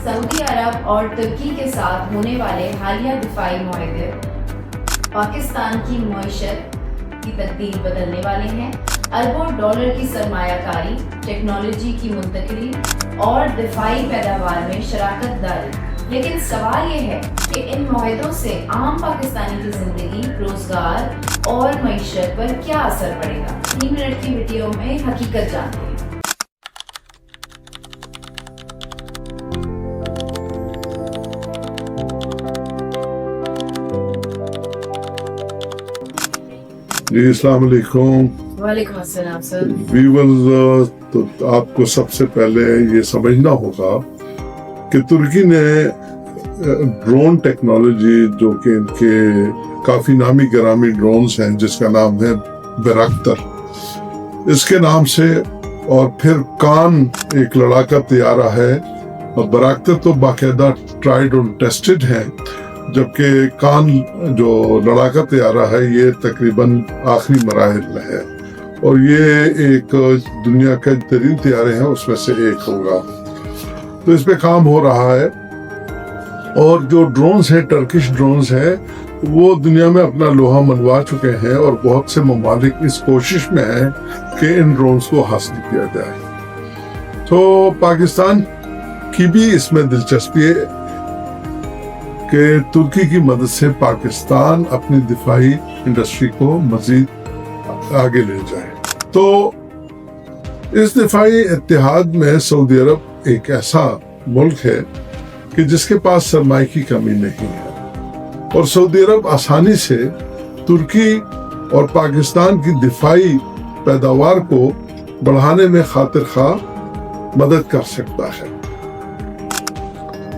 سعودی عرب اور ترکی کے ساتھ ہونے والے حالیہ دفاعی معاہدے پاکستان کی معیشت کی تقدیر بدلنے والے ہیں۔ اربوں ڈالر کی سرمایہ کاری، ٹیکنالوجی کی منتقلی اور دفاعی پیداوار میں شراکت داری، لیکن سوال یہ ہے کہ ان معاہدوں سے عام پاکستانی کی زندگی، روزگار اور معیشت پر کیا اثر پڑے گا۔ 3 منٹ کی ویڈیو میں حقیقت جانتے ہیں۔ جی السلام علیکم۔ وعلیکم السلام سر۔ ویورز، تو آپ کو سب سے پہلے یہ سمجھنا ہوگا کہ ترکی نے ڈرون ٹیکنالوجی، جو کہ ان کے کافی نامی گرامی ڈرونز ہیں، جس کا نام ہے بیراکتر، اس کے نام سے، اور پھر کان ایک لڑاکا طیارہ ہے، اور بیراکتر تو باقاعدہ ٹرائیڈ اور ٹیسٹڈ ہیں، جبکہ کان جو لڑاکا طیارہ ہے یہ تقریباً آخری مراحل ہے، اور یہ ایک دنیا کے ترین طیارے ہیں اس میں سے ایک ہوگا۔ تو اس پہ کام ہو رہا ہے، اور جو ڈرونز ہیں، ٹرکش ڈرونز ہیں، وہ دنیا میں اپنا لوہا منوا چکے ہیں، اور بہت سے ممالک اس کوشش میں ہیں کہ ان ڈرونز کو حاصل کیا جائے۔ تو پاکستان کی بھی اس میں دلچسپی ہے کہ ترکی کی مدد سے پاکستان اپنی دفاعی انڈسٹری کو مزید آگے لے جائے۔ تو اس دفاعی اتحاد میں سعودی عرب ایک ایسا ملک ہے کہ جس کے پاس سرمایہ کی کمی نہیں ہے، اور سعودی عرب آسانی سے ترکی اور پاکستان کی دفاعی پیداوار کو بڑھانے میں خاطر خواہ مدد کر سکتا ہے،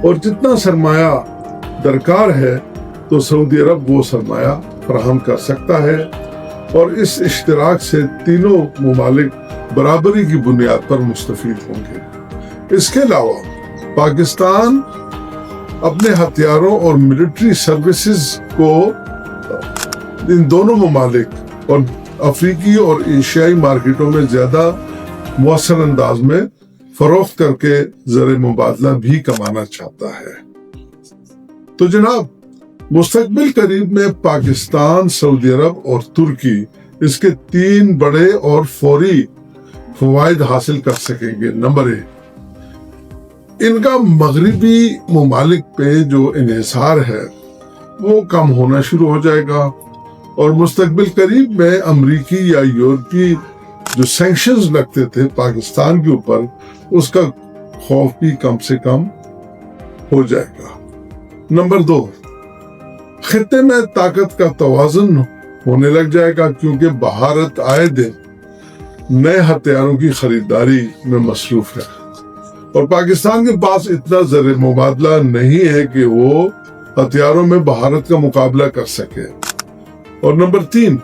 اور جتنا سرمایہ درکار ہے تو سعودی عرب وہ سرمایہ فراہم کر سکتا ہے، اور اس اشتراک سے تینوں ممالک برابری کی بنیاد پر مستفید ہوں گے۔ اس کے علاوہ پاکستان اپنے ہتھیاروں اور ملٹری سروسز کو ان دونوں ممالک اور افریقی اور ایشیائی مارکیٹوں میں زیادہ مؤثر انداز میں فروخت کر کے زر مبادلہ بھی کمانا چاہتا ہے۔ تو جناب، مستقبل قریب میں پاکستان، سعودی عرب اور ترکی اس کے 3 بڑے اور فوری فوائد حاصل کر سکیں گے۔ نمبر 1، ان کا مغربی ممالک پہ جو انحصار ہے وہ کم ہونا شروع ہو جائے گا، اور مستقبل قریب میں امریکی یا یورپی جو سینکشنز لگتے تھے پاکستان کے اوپر، اس کا خوف بھی کم سے کم ہو جائے گا۔ نمبر 2، خطے میں طاقت کا توازن ہونے لگ جائے گا، کیونکہ بھارت آئے دن نئے ہتھیاروں کی خریداری میں مصروف ہے، اور پاکستان کے پاس اتنا زر مبادلہ نہیں ہے کہ وہ ہتھیاروں میں بھارت کا مقابلہ کر سکے۔ اور number 3،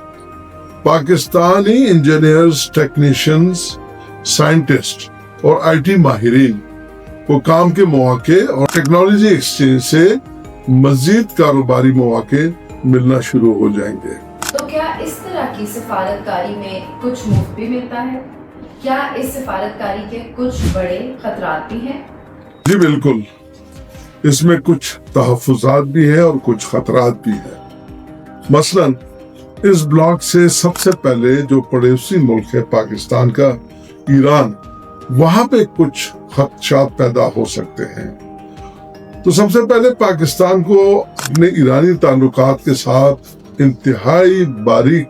Pakistani engineers, technicians, scientist اور آئی ٹی ماہرین کو کام کے مواقع اور ٹیکنالوجی ایکسچینج سے مزید کاروباری مواقع ملنا شروع ہو جائیں گے۔ تو کیا اس طرح کی سفارت کاری میں کچھ مفت بھی ملتا ہے؟ کیا اس سفارت کاری کے کچھ بڑے خطرات بھی ہیں؟ جی بالکل، اس میں کچھ تحفظات بھی ہیں اور کچھ خطرات بھی ہیں۔ مثلاً اس بلاک سے سب سے پہلے جو پڑوسی ملک ہے پاکستان کا، ایران، وہاں پہ کچھ خدشات پیدا ہو سکتے ہیں۔ تو سب سے پہلے پاکستان کو اپنے ایرانی تعلقات کے ساتھ انتہائی باریک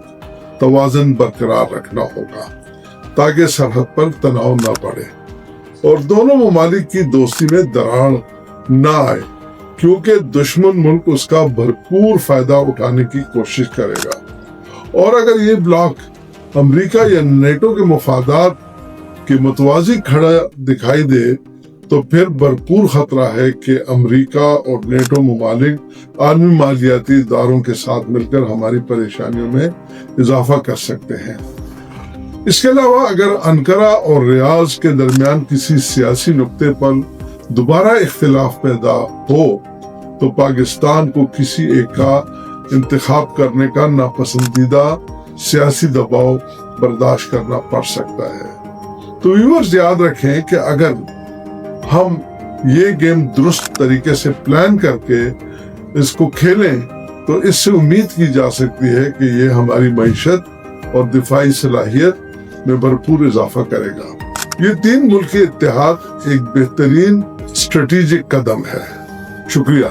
توازن برقرار رکھنا ہوگا، تاکہ سرحد پر تناؤ نہ بڑھے اور دونوں ممالک کی دوستی میں دراڑ نہ آئے، کیونکہ دشمن ملک اس کا بھرپور فائدہ اٹھانے کی کوشش کرے گا، اور اگر یہ بلاک امریکہ یا نیٹو کے مفادات کے متوازی کھڑا دکھائی دے تو پھر بھرپور خطرہ ہے کہ امریکہ اور نیٹو ممالک عالمی مالیاتی اداروں کے ساتھ مل کر ہماری پریشانیوں میں اضافہ کر سکتے ہیں۔ اس کے علاوہ اگر انقرہ اور ریاض کے درمیان کسی سیاسی نقطے پر دوبارہ اختلاف پیدا ہو تو پاکستان کو کسی ایک کا انتخاب کرنے کا ناپسندیدہ سیاسی دباؤ برداشت کرنا پڑ سکتا ہے۔ تو ویورز یاد رکھیں کہ اگر ہم یہ گیم درست طریقے سے پلان کر کے اس کو کھیلیں تو اس سے امید کی جا سکتی ہے کہ یہ ہماری معیشت اور دفاعی صلاحیت میں بھرپور اضافہ کرے گا۔ یہ 3 ملکی اتحاد ایک بہترین اسٹریٹجک قدم ہے۔ شکریہ۔